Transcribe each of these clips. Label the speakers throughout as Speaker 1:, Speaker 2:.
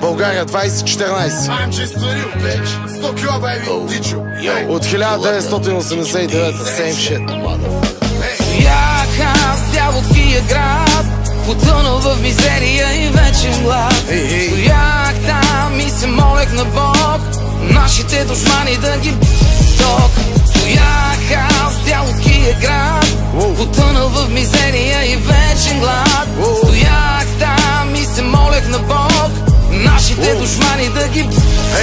Speaker 1: България 2014. От 1989, same shit.
Speaker 2: Стоях аз дяволския град, потънал в мизерия и вечен глад. Стоях там и се молех на Бог, нашите душмани да ги ток. Стоях аз дяволския град, потънал в мизерия и вечен глад. Стоях там и се молех на Бог, нашите душмани да ги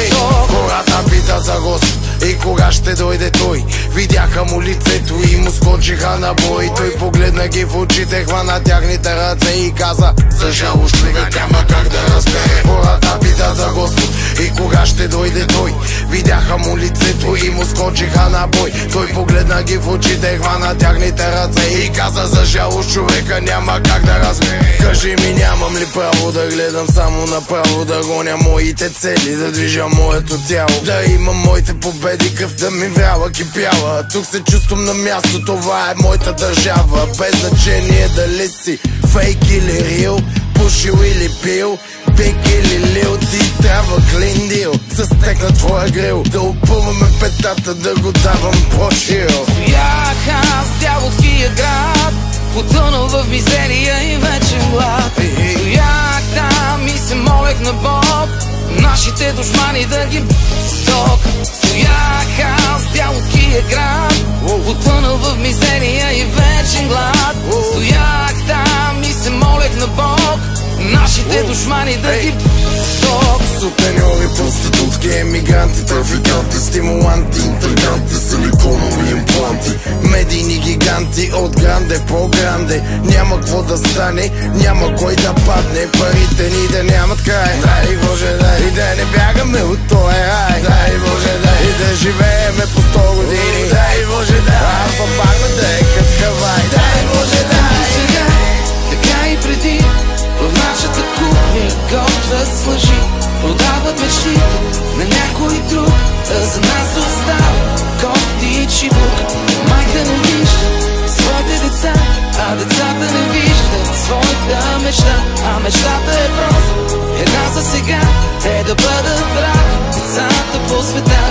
Speaker 2: ток.
Speaker 1: Хората питат за Господ и кога ще дойде Той. Видяха му лицето и му скочиха на бой. Той погледна ги в очите, хвана тяхните ръце и каза: за жалост човека няма как да разбере. Хората питат за Господ и кога ще дойде Той. Видяха му лицето и му скочиха на бой. Той погледна ги в очите, хвана тяхните ръце и каза: за жалост човека няма как да разбере. Кажи ми, нямам ли право да гледам само направо, да гоня моите цели, да движа моето тяло, да имам моите победи, кръв да ми вряла, кипяла. Тук се чувствам на място, това е моята държава. Без значение дали си фейк или рил, пушил или пил, биг или лил, ти трябва клин дил. С тек на твоя грил, да опъваме петата, да го давам по-чил.
Speaker 2: Стоях аз дяволския град, потънал в мизерия и вечен глад. Стоях там и се молех на Бог, нашите душмани да ги ток. Стоях аз дяволския град, потънал в мизерия и вечен глад. Стоях там и се молех на Бог, нашите душмани да ги ток.
Speaker 1: Сутеньори, проститутки, емигранти, трафиканти, стимуланти, интриганти, силиконови импланти, медийни гиганти от гранде по-гранде. Няма какво да стане, няма кой да падне, парите ни да нямат край. Дай Боже, дай и да не бягаме от този рай. Дай Боже, дай и да живееме по 100 години. Дай Боже, дай алфа багна да е кът Хавай. Дай Боже, дай.
Speaker 2: Сега, така и преди, в нашата кухня готвят с лъжи, продават мечтите на някой друг, а за нас остава кофти и чибук. Майка не вижда своите деца, а децата не виждат своята мечта. А мечтата е просто една за сега, те да бъдат брави децата по света.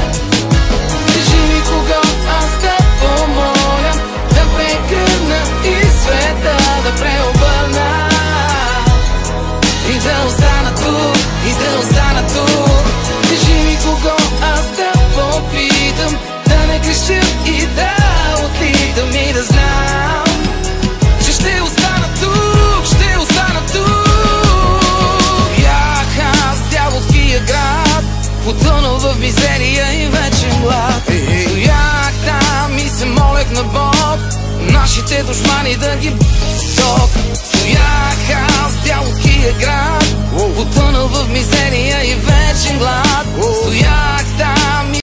Speaker 2: Кажи ми кого аз да помоля, да прегърна и света да преобърна, и да остана тук, и да остана тук. Кажи ми кого аз да попитам, да не крещя и да отлитам, и да знам, че ще остана тук, ще остана тук. Бях аз дяволския град, потънал в мизерия и вечен глад. Стоях там и се молех на Бог, нашите душмани да ги ток. Стоях аз дяволския град, потънал в мизерия и вечен глад.